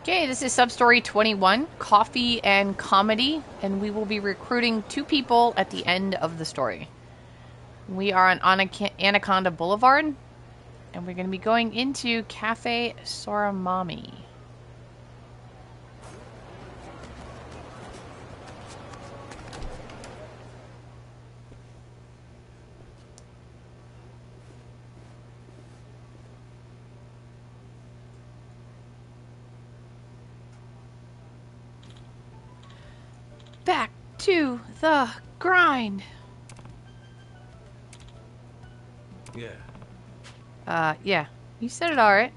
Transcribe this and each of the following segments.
Okay, this is Substory 21, Coffee and Comedy, and we will be recruiting 2 people at the end of the story. We are on Anaconda Boulevard, and we're going to be going into Cafe Soramami. Back to the grind. Yeah. You said it all right.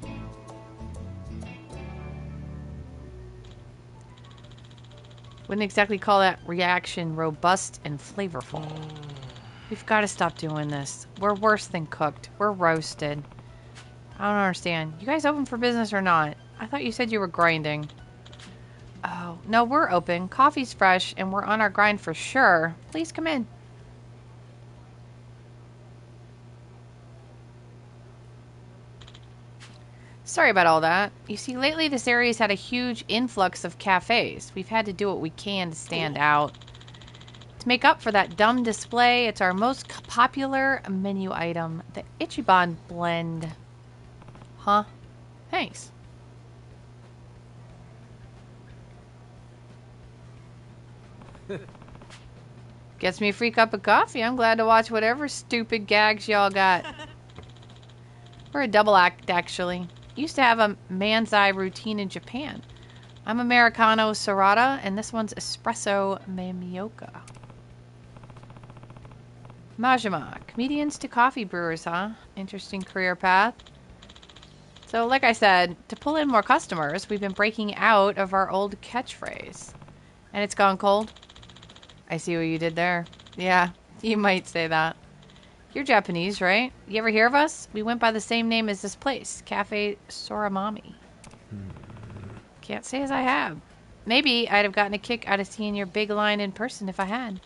Wouldn't exactly call that reaction robust and flavorful. We've got to stop doing this. We're worse than cooked. We're roasted. I don't understand. You guys open for business or not? I thought you said you were grinding. Oh, no, we're open. Coffee's fresh, and we're on our grind for sure. Please come in. Sorry about all that. You see, lately this area's had a huge influx of cafes. We've had to do what we can to stand out. To make up for that dumb display, it's our most popular menu item, the Ichiban blend. Huh? Thanks. Gets me a free cup of coffee. I'm glad to watch whatever stupid gags y'all got. We're a double act, actually. Used to have a man's eye routine in Japan. I'm Americano Sorata, and this one's Espresso Mameoka. Majima, comedians to coffee brewers, huh? Interesting career path. So, like I said, to pull in more customers, we've been breaking out of our old catchphrase. And it's gone cold? I see what you did there. Yeah, you might say that. You're Japanese, right? You ever hear of us? We went by the same name as this place, Cafe Soramami. Can't say as I have. Maybe I'd have gotten a kick out of seeing your big line in person if I had.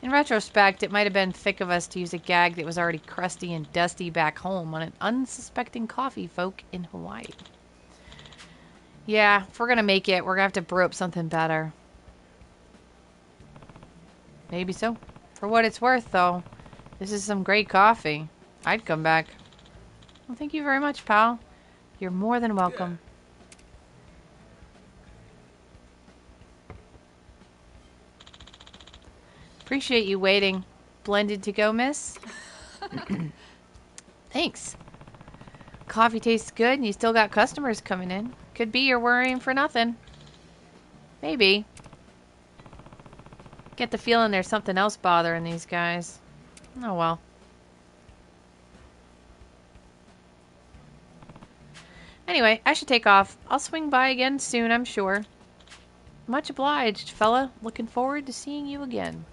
In retrospect, it might have been thick of us to use a gag that was already crusty and dusty back home on an unsuspecting coffee folk in Hawaii. Yeah, if we're gonna make it, we're gonna have to brew up something better. Maybe so. For what it's worth, though, this is some great coffee. I'd come back. Well, thank you very much, pal. You're more than welcome. Appreciate you waiting. Blended to go, miss? Thanks. Coffee tastes good and you still got customers coming in. Could be you're worrying for nothing. Maybe. Get the feeling there's something else bothering these guys. Oh well. Anyway, I should take off. I'll swing by again soon, I'm sure. Much obliged, fella. Looking forward to seeing you again.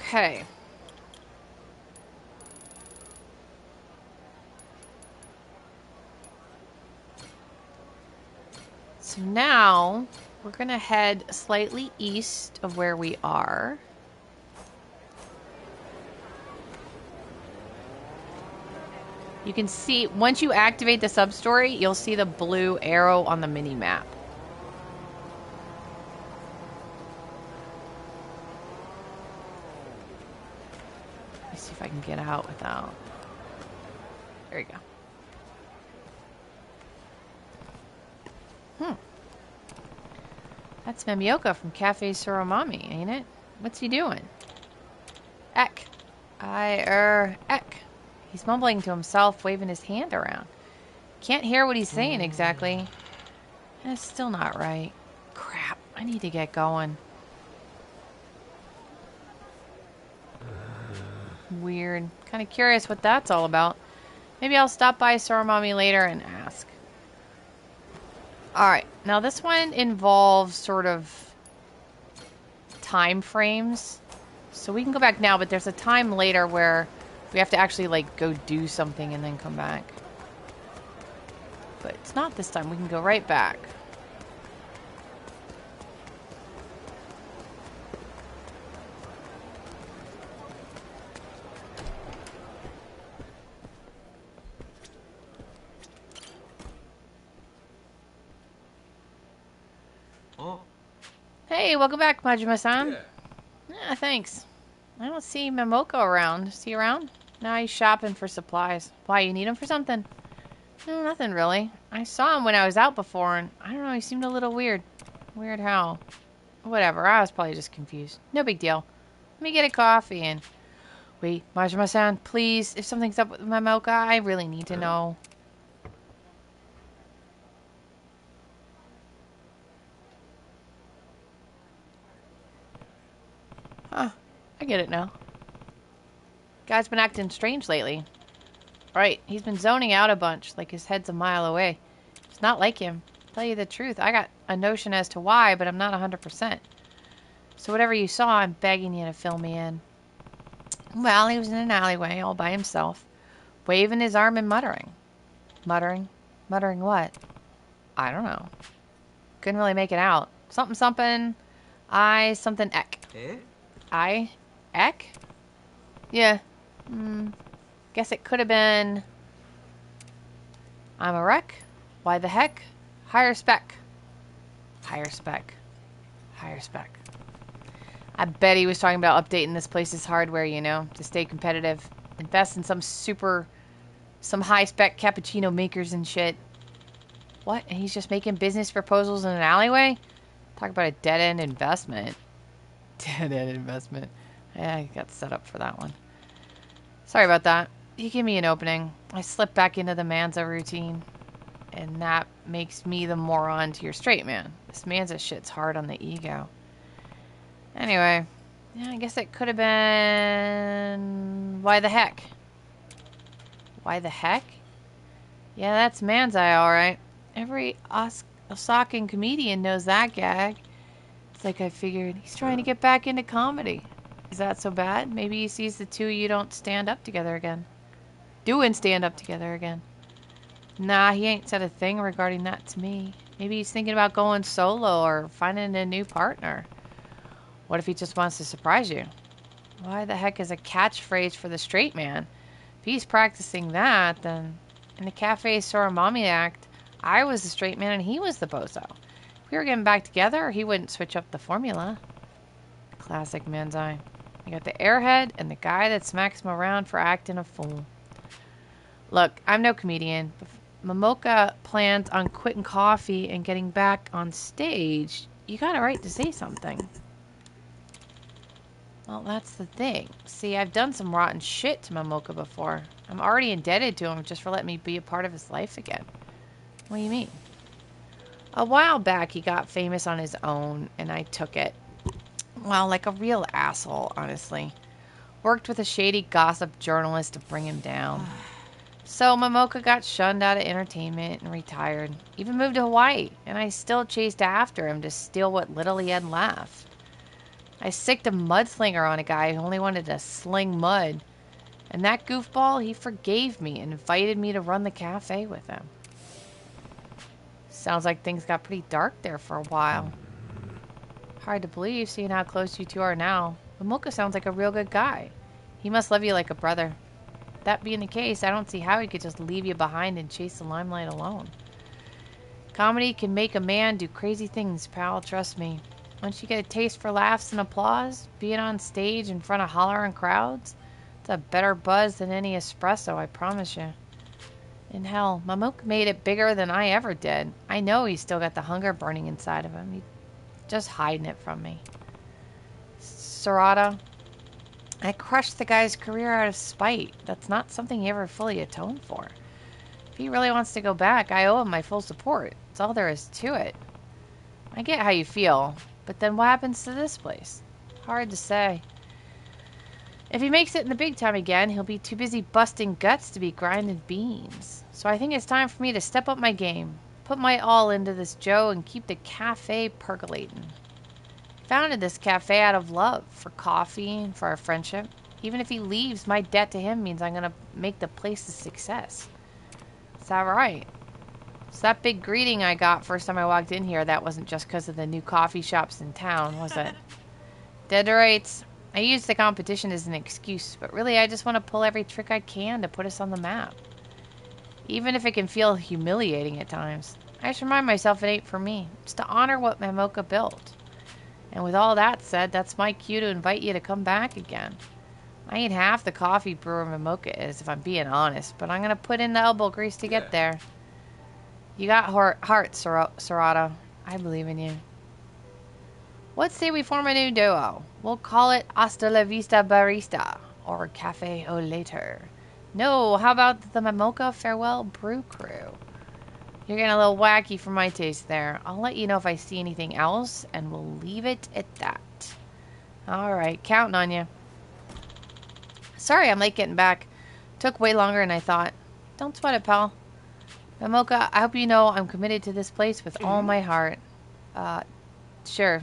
Okay. So now we're going to head slightly east of where we are. You can see, once you activate the substory, you'll see the blue arrow on the mini-map. Let's see if I can get out without... There we go. That's Mameoka from Cafe Soramami, ain't it? What's he doing? Eck. Eck. He's mumbling to himself, waving his hand around. Can't hear what he's saying exactly. That's still not right. Crap, I need to get going. Weird. Kind of curious what that's all about. Maybe I'll stop by Soramami later and ask. Alright, now this one involves sort of time frames. So we can go back now, but there's a time later where we have to actually, like, go do something and then come back. But it's not this time. We can go right back. Hey, welcome back, Majima-san. Yeah. Yeah, thanks. I don't see Mameoka around. Is he around? No, he's shopping for supplies. Why, you need him for something? No, nothing really. I saw him when I was out before, and I don't know, he seemed a little weird. Weird how? Whatever, I was probably just confused. No big deal. Let me get a coffee and... Wait, Majima-san, please, if something's up with Mameoka, I really need to know. Huh, I get it now. Guy's been acting strange lately. Right, he's been zoning out a bunch, like his head's a mile away. It's not like him. Tell you the truth, I got a notion as to why, but I'm not 100%. So whatever you saw, I'm begging you to fill me in. Well, he was in an alleyway all by himself, waving his arm and muttering. Muttering? Muttering what? I don't know. Couldn't really make it out. Something something. I something ek. Eh? I ek? Yeah. Guess it could have been... I'm a wreck. Why the heck? Higher spec. Higher spec. Higher spec. I bet he was talking about updating this place's hardware, you know, to stay competitive. Invest in some high-spec cappuccino makers and shit. What? And he's just making business proposals in an alleyway? Talk about a dead-end investment. Dead-end investment. Yeah, I got set up for that one. Sorry about that. You give me an opening. I slip back into the Manza routine. And that makes me the moron to your straight man. This Manza shit's hard on the ego. Anyway, yeah, I guess it could have been... Why the heck? Why the heck? Yeah, that's Manzai, alright. Every Osakan comedian knows that gag. It's like I figured he's trying to get back into comedy. Is that so bad? Maybe he sees the two of you don't stand up together again. Stand up together again. Nah, he ain't said a thing regarding that to me. Maybe he's thinking about going solo or finding a new partner. What if he just wants to surprise you? Why the heck is a catchphrase for the straight man? If he's practicing that, then in the Cafe Soramami act, I was the straight man and he was the bozo. If we were getting back together, he wouldn't switch up the formula. Classic Manzai. You got the airhead and the guy that smacks him around for acting a fool. Look, I'm no comedian, but if Mameoka plans on quitting coffee and getting back on stage, you got a right to say something. Well, that's the thing. See, I've done some rotten shit to Mameoka before. I'm already indebted to him just for letting me be a part of his life again. What do you mean? A while back, he got famous on his own, and I took it. Well, like a real asshole, honestly. Worked with a shady gossip journalist to bring him down. So Mameoka got shunned out of entertainment and retired. Even moved to Hawaii, and I still chased after him to steal what little he had left. I sicked a mudslinger on a guy who only wanted to sling mud. And that goofball, he forgave me and invited me to run the cafe with him. Sounds like things got pretty dark there for a while. Hard to believe, seeing how close you two are now. Mameoka sounds like a real good guy. He must love you like a brother. That being the case, I don't see how he could just leave you behind and chase the limelight alone. Comedy can make a man do crazy things, pal, trust me. Once you get a taste for laughs and applause, being on stage in front of hollering crowds, it's a better buzz than any espresso, I promise you. And hell, Mameoka made it bigger than I ever did. I know he's still got the hunger burning inside of him. He's just hiding it from me. Sorata, I crushed the guy's career out of spite. That's not something he ever fully atoned for. If he really wants to go back, I owe him my full support. That's all there is to it. I get how you feel, but then what happens to this place? Hard to say. If he makes it in the big time again, he'll be too busy busting guts to be grinding beans. So I think it's time for me to step up my game. Put my all into this Joe and keep the cafe percolating. I founded this cafe out of love for coffee and for our friendship. Even if he leaves, my debt to him means I'm going to make the place a success. Is that right? So that big greeting I got first time I walked in here, that wasn't just because of the new coffee shops in town, was it? Dead to rights. I use the competition as an excuse, but really I just want to pull every trick I can to put us on the map. Even if it can feel humiliating at times. I just remind myself it ain't for me. It's to honor what Mameoka built. And with all that said, that's my cue to invite you to come back again. I ain't half the coffee brewer Mameoka is, if I'm being honest, but I'm going to put in the elbow grease to get there. You got heart, Sorata. I believe in you. Let's say we form a new duo. We'll call it Hasta la Vista Barista, or Cafe au Later. No, how about the Mameoka Farewell Brew Crew? You're getting a little wacky for my taste there. I'll let you know if I see anything else, and we'll leave it at that. Alright, counting on you. Sorry I'm late getting back. Took way longer than I thought. Don't sweat it, pal. Mameoka, I hope you know I'm committed to this place with all my heart. Sure.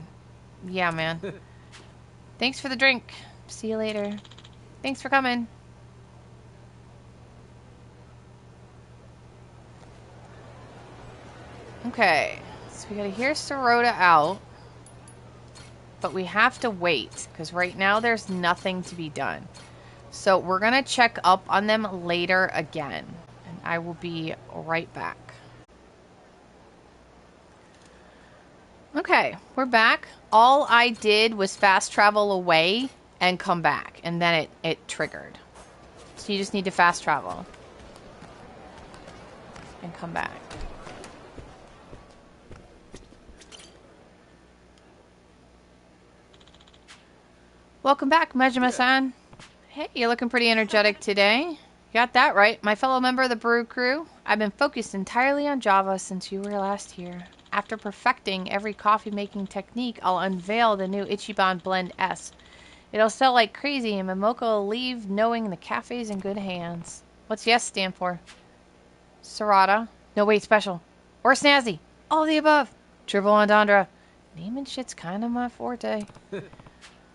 Yeah, man. Thanks for the drink. See you later. Thanks for coming. Okay. So we gotta hear Sorata out. But we have to wait, because right now there's nothing to be done. So we're gonna check up on them later again. And I will be right back. Okay, we're back. All I did was fast travel away and come back, and then it triggered. So you just need to fast travel and come back. Welcome back, Majima-san. Hey, you're looking pretty energetic today. You got that right, my fellow member of the brew crew. I've been focused entirely on Java since you were last here. After perfecting every coffee-making technique, I'll unveil the new Ichiban Blend S. It'll sell like crazy, and Mameoka will leave knowing the cafe's in good hands. What's yes stand for? Sorata. No, wait, special. Or snazzy. All the above. Triple entendre. Naming shit's kind of my forte.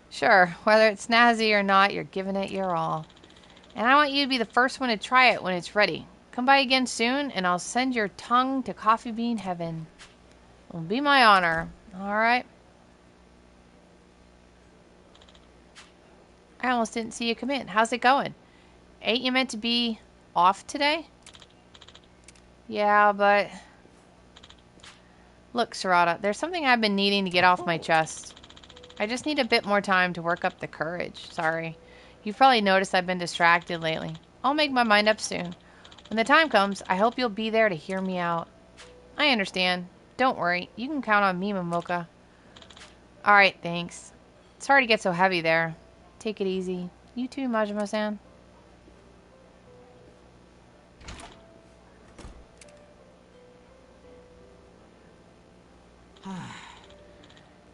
Sure, whether it's snazzy or not, you're giving it your all. And I want you to be the first one to try it when it's ready. Come by again soon, and I'll send your tongue to coffee bean heaven. It'll be my honor. Alright. I almost didn't see you come in. How's it going? Ain't you meant to be off today? Yeah, but... Look, Sorata, there's something I've been needing to get off my chest. I just need a bit more time to work up the courage. Sorry. You've probably noticed I've been distracted lately. I'll make my mind up soon. When the time comes, I hope you'll be there to hear me out. I understand. Don't worry. You can count on me, Mameoka. Alright, thanks. Sorry to get so heavy there. Take it easy. You too, Majima-san.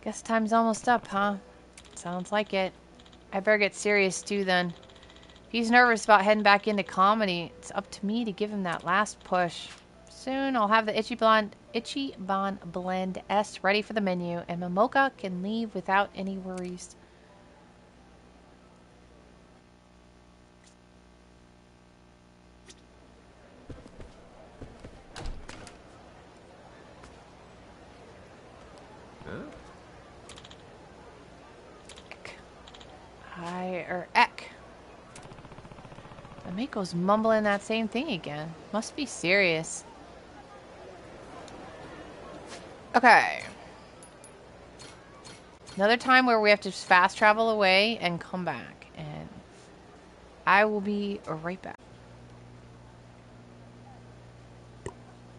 Guess time's almost up, huh? Sounds like it. I better get serious too then. If he's nervous about heading back into comedy, it's up to me to give him that last push. Soon I'll have the Ichiban Blend S ready for the menu, and Mameoka can leave without any worries. Ek. Mameko's mumbling that same thing again. Must be serious. Okay. Another time where we have to fast travel away and come back. And I will be right back.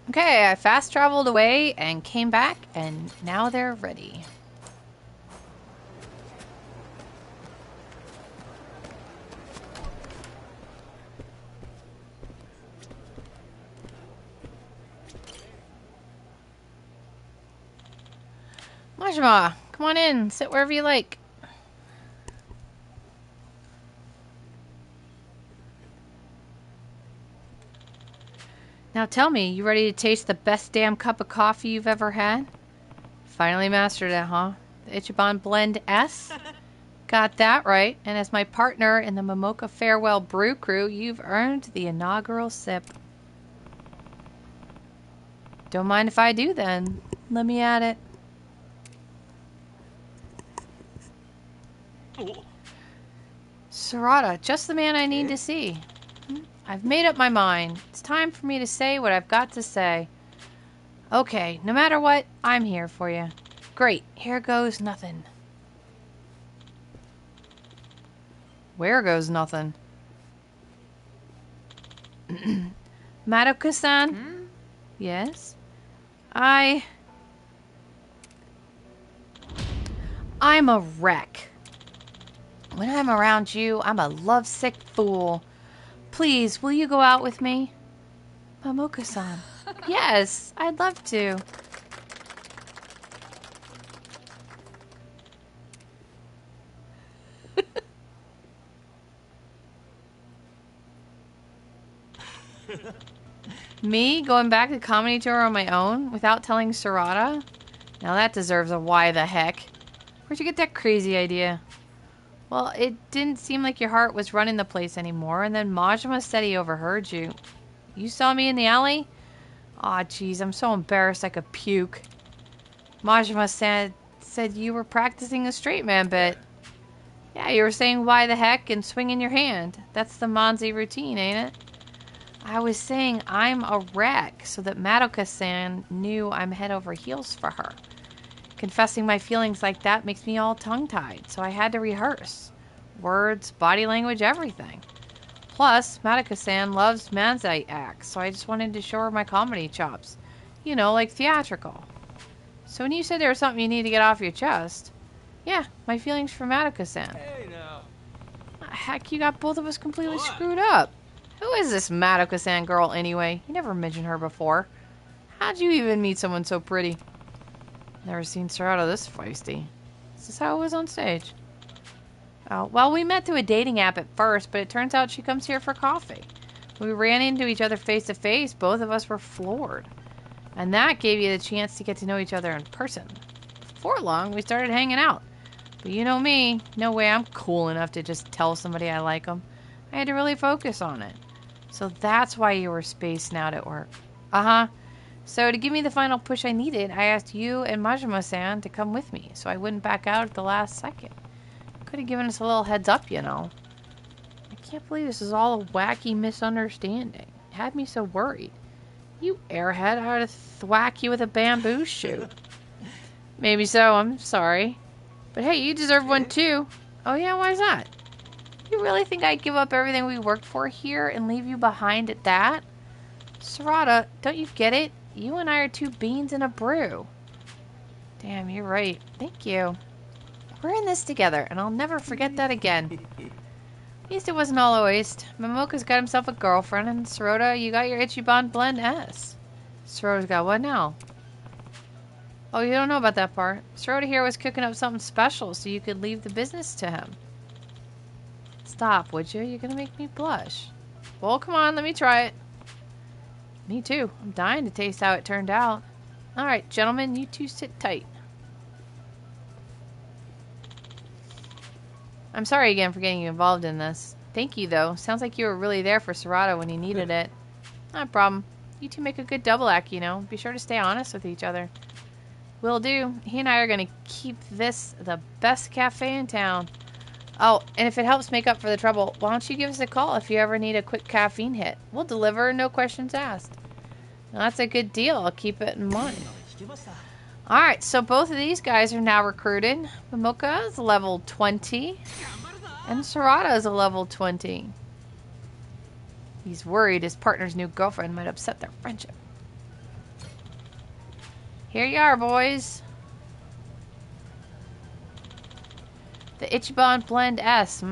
Okay, I fast traveled away and came back, and now they're ready. Majima, come on in. Sit wherever you like. Now tell me, you ready to taste the best damn cup of coffee you've ever had? Finally mastered it, huh? The Ichiban Blend S? Got that right. And as my partner in the Mameoka Farewell Brew Crew, you've earned the inaugural sip. Don't mind if I do then. Let me at it. Sorata, just the man I need to see. I've made up my mind. It's time for me to say what I've got to say. Okay, no matter what, I'm here for you. Great. Here goes nothing. Where goes nothing? Madoka-san? Yes? I'm a wreck. When I'm around you, I'm a lovesick fool. Please, will you go out with me? Mameoka-san. Yes, I'd love to. Me going back to comedy tour on my own without telling Sorata? Now that deserves a why the heck. Where'd you get that crazy idea? Well, it didn't seem like your heart was running the place anymore, and then Majima said he overheard you. You saw me in the alley? Aw, jeez, I'm so embarrassed I could puke. Majima said you were practicing a straight man bit. Yeah, you were saying why the heck and swinging your hand. That's the Monzi routine, ain't it? I was saying I'm a wreck so that Madoka-san knew I'm head over heels for her. Confessing my feelings like that makes me all tongue-tied, so I had to rehearse. Words, body language, everything. Plus, Madoka-san loves manzai acts, so I just wanted to show her my comedy chops. You know, like theatrical. So when you said there was something you need to get off your chest... Yeah, my feelings for Madoka-san. Hey now. Heck, you got both of us completely screwed up. Who is this Madoka-san girl anyway? You never mentioned her before. How'd you even meet someone so pretty? Never seen Sorata this feisty. Is this how it was on stage? Oh, well, we met through a dating app at first, but it turns out she comes here for coffee. We ran into each other face to face. Both of us were floored. And that gave you the chance to get to know each other in person. Before long, we started hanging out. But you know me, no way I'm cool enough to just tell somebody I like them. I had to really focus on it. So that's why you were spaced out at work. Uh-huh. So to give me the final push I needed, I asked you and Majima-san to come with me, so I wouldn't back out at the last second. Could have given us a little heads up, you know. I can't believe this is all a wacky misunderstanding. It had me so worried. You airhead, I would have thwacked you with a bamboo shoot. Maybe so, I'm sorry. But hey, you deserve one too. Oh yeah, why's that? You really think I'd give up everything we worked for here and leave you behind at that? Sorata, don't you get it? You and I are two beans in a brew. Damn, you're right. Thank you. We're in this together, and I'll never forget that again. At least it wasn't all a waste. Mameoka's got himself a girlfriend, and Sorata, you got your Ichiban Blend S. Sorata's got what now? Oh, you don't know about that part. Sorata here was cooking up something special so you could leave the business to him. Stop, would you? You're gonna make me blush. Well, come on, let me try it. Me too. I'm dying to taste how it turned out. Alright, gentlemen, you two sit tight. I'm sorry again for getting you involved in this. Thank you, though. Sounds like you were really there for Sorata when he needed it. Not a problem. You two make a good double act, you know. Be sure to stay honest with each other. Will do. He and I are going to keep this the best cafe in town. Oh, and if it helps make up for the trouble, why don't you give us a call if you ever need a quick caffeine hit? We'll deliver, no questions asked. Now, that's a good deal. I'll keep it in mind. Alright, so both of these guys are now recruited. Mameoka is level 20. And Sorata is a level 20. He's worried his partner's new girlfriend might upset their friendship. Here you are, boys. The Ichiban Blend S,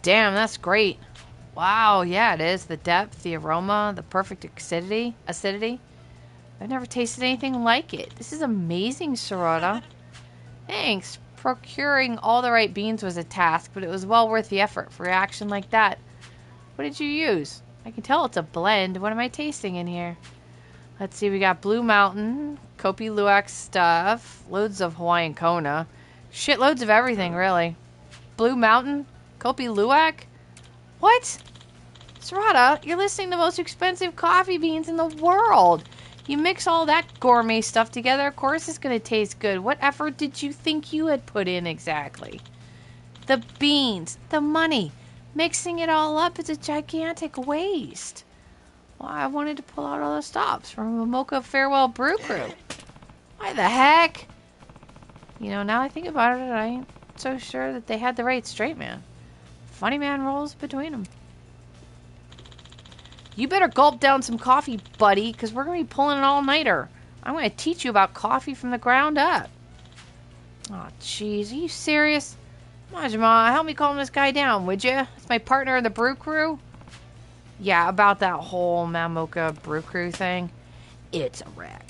Damn, that's great. Wow, yeah, it is. The depth, the aroma, the perfect acidity. I've never tasted anything like it. This is amazing, Sorata. Thanks. Procuring all the right beans was a task, but it was well worth the effort for reaction like that. What did you use? I can tell it's a blend. What am I tasting in here? Let's see, we got Blue Mountain, Kopi Luwak stuff, loads of Hawaiian Kona, shitloads of everything, really. Blue Mountain, Kopi Luwak? What? Sorata, you're listing the most expensive coffee beans in the world. You mix all that gourmet stuff together, of course it's going to taste good. What effort did you think you had put in exactly? The beans, the money, mixing it all up is a gigantic waste. Well, I wanted to pull out all the stops from Mameoka Farewell Brew Crew. Why the heck? You know, now I think about it, I ain't so sure that they had the right straight man. Funny man rolls between them. You better gulp down some coffee, buddy, because we're going to be pulling an all-nighter. I'm going to teach you about coffee from the ground up. Oh, jeez. Are you serious? Majima, help me calm this guy down, would you? It's my partner in the brew crew. Yeah, about that whole Mameoka brew crew thing. It's a wreck.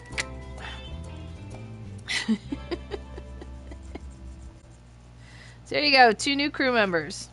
So there you go. 2 new crew members.